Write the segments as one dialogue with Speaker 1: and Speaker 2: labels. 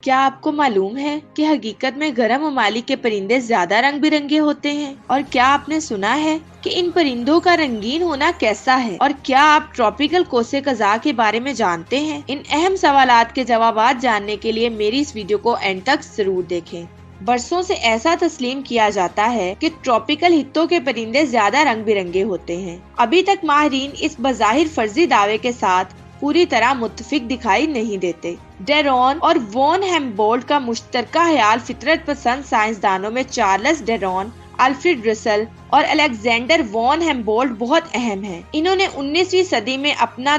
Speaker 1: کیا آپ کو معلوم ہے کہ حقیقت میں گرم ممالک کے پرندے زیادہ رنگ برنگے ہوتے ہیں؟ اور کیا آپ نے سنا ہے کہ ان پرندوں کا رنگین ہونا کیسا ہے؟ اور کیا آپ ٹراپیکل کوسے قزح کے بارے میں جانتے ہیں؟ ان اہم سوالات کے جوابات جاننے کے لیے میری اس ویڈیو کو اینڈ تک ضرور دیکھیں۔ برسوں سے ایسا تسلیم کیا جاتا ہے کہ ٹراپیکل خطوں کے پرندے زیادہ رنگ برنگے ہوتے ہیں۔ ابھی تک ماہرین اس بظاہر فرضی دعوے کے ساتھ پوری طرح متفق دکھائی نہیں دیتے۔ ڈیرون اور وون ہیمبولڈ کا مشترکہ خیال فطرت پسند سائنسدانوں میں چارلس ڈیرون، الفریڈ رسل اور الیگزینڈر وون ہیمبولڈ بہت اہم ہیں۔ انہوں نے 19ویں صدی میں اپنا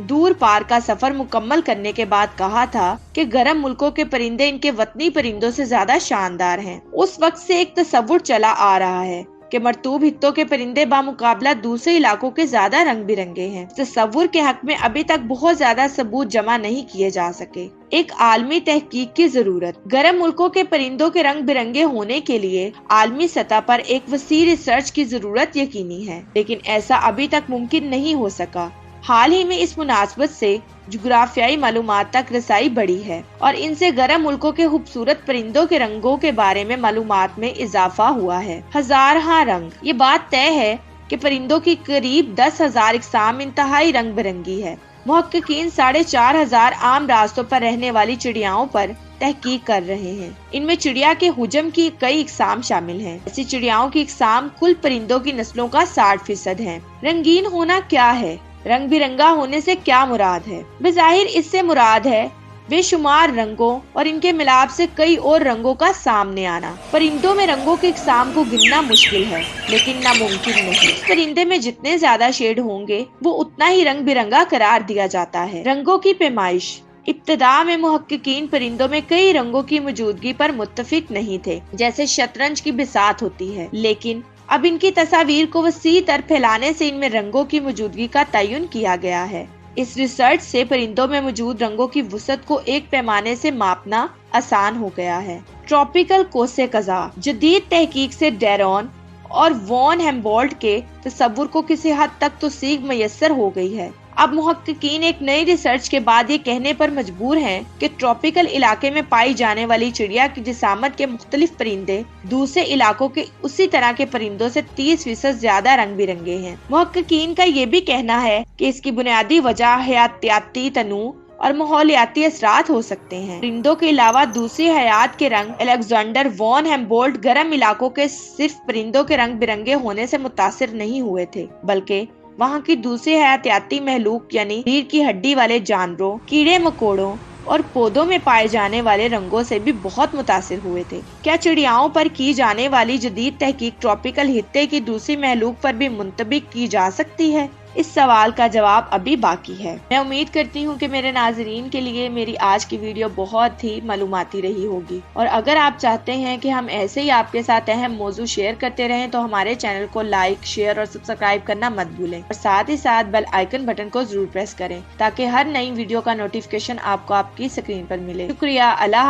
Speaker 1: دور پار کا سفر مکمل کرنے کے بعد کہا تھا کہ گرم ملکوں کے پرندے ان کے وطنی پرندوں سے زیادہ شاندار ہیں۔ اس وقت سے ایک تصور چلا آ رہا ہے کہ مرطوب خطوں کے پرندے بمقابلہ دوسرے علاقوں کے زیادہ رنگ برنگے ہیں۔ تصور کے حق میں ابھی تک بہت زیادہ ثبوت جمع نہیں کیے جا سکے۔ ایک عالمی تحقیق کی ضرورت۔ گرم ملکوں کے پرندوں کے رنگ برنگے ہونے کے لیے عالمی سطح پر ایک وسیع ریسرچ کی ضرورت یقینی ہے، لیکن ایسا ابھی تک ممکن نہیں ہو سکا۔ حال ہی میں اس مناسبت سے جغرافیائی معلومات تک رسائی بڑھی ہے اور ان سے گرم ملکوں کے خوبصورت پرندوں کے رنگوں کے بارے میں معلومات میں اضافہ ہوا ہے۔ ہزارہا رنگ۔ یہ بات طے ہے کہ پرندوں کی قریب 10,000 اقسام انتہائی رنگ برنگی ہے۔ محققین 4,500 عام راستوں پر رہنے والی چڑیاؤں پر تحقیق کر رہے ہیں۔ ان میں چڑیا کے حجم کی کئی اقسام شامل ہیں۔ ایسی چڑیاؤں کی اقسام کل پرندوں کی نسلوں کا 60% ہیں۔ رنگین ہونا کیا ہے؟ رنگ برنگا ہونے سے کیا مراد ہے؟ بظاہر اس سے مراد ہے بے شمار رنگوں اور ان کے ملاپ سے کئی اور رنگوں کا سامنے آنا۔ پرندوں میں رنگوں کی اقسام کو گننا مشکل ہے، لیکن ناممکن نہیں۔ اس پرندے میں جتنے زیادہ شیڈ ہوں گے وہ اتنا ہی رنگ برنگا قرار دیا جاتا ہے۔ رنگوں کی پیمائش۔ ابتدا میں محققین پرندوں میں کئی رنگوں کی موجودگی پر متفق نہیں تھے، جیسے شطرنج کی بساط ہوتی ہے، لیکن اب ان کی تصاویر کو وسیع تر پھیلانے سے ان میں رنگوں کی موجودگی کا تعین کیا گیا ہے۔ اس ریسرچ سے پرندوں میں موجود رنگوں کی وسعت کو ایک پیمانے سے ماپنا آسان ہو گیا ہے۔ ٹراپیکل کوسے قزح۔ جدید تحقیق سے ڈیرون اور وون ہیمبولڈ کے تصور کو کسی حد تک توثیق میسر ہو گئی ہے۔ اب محققین ایک نئی ریسرچ کے بعد یہ کہنے پر مجبور ہیں کہ ٹراپیکل علاقے میں پائی جانے والی چڑیا کی جسامت کے مختلف پرندے دوسرے علاقوں کے اسی طرح کے پرندوں سے 30% زیادہ رنگ برنگے ہیں۔ محققین کا یہ بھی کہنا ہے کہ اس کی بنیادی وجہ حیاتیاتی تنوع اور ماحولیاتی اثرات ہو سکتے ہیں۔ پرندوں کے علاوہ دوسری حیات کے رنگ الیگزینڈر وون ہیمبولڈ گرم علاقوں کے صرف پرندوں کے رنگ برنگے ہونے سے متاثر نہیں ہوئے تھے، بلکہ وہاں کی دوسری حیاتیاتی مخلوق یعنی ریڑھ کی ہڈی والے جانوروں، کیڑے مکوڑوں اور پودوں میں پائے جانے والے رنگوں سے بھی بہت متاثر ہوئے تھے۔ کیا چڑیاؤں پر کی جانے والی جدید تحقیق ٹراپیکل خطے کی دوسری مخلوق پر بھی منطبق کی جا سکتی ہے؟ اس سوال کا جواب ابھی باقی ہے۔ میں امید کرتی ہوں کہ میرے ناظرین کے لیے میری آج کی ویڈیو بہت ہی معلوماتی رہی ہوگی، اور اگر آپ چاہتے ہیں کہ ہم ایسے ہی آپ کے ساتھ اہم موضوع شیئر کرتے رہیں تو ہمارے چینل کو لائک، شیئر اور سبسکرائب کرنا مت بھولیں، اور ساتھ ہی ساتھ بیل آئیکن بٹن کو ضرور پریس کریں تاکہ ہر نئی ویڈیو کا نوٹیفیکیشن آپ کو آپ کی اسکرین پر ملے۔ شکریہ۔ اللہ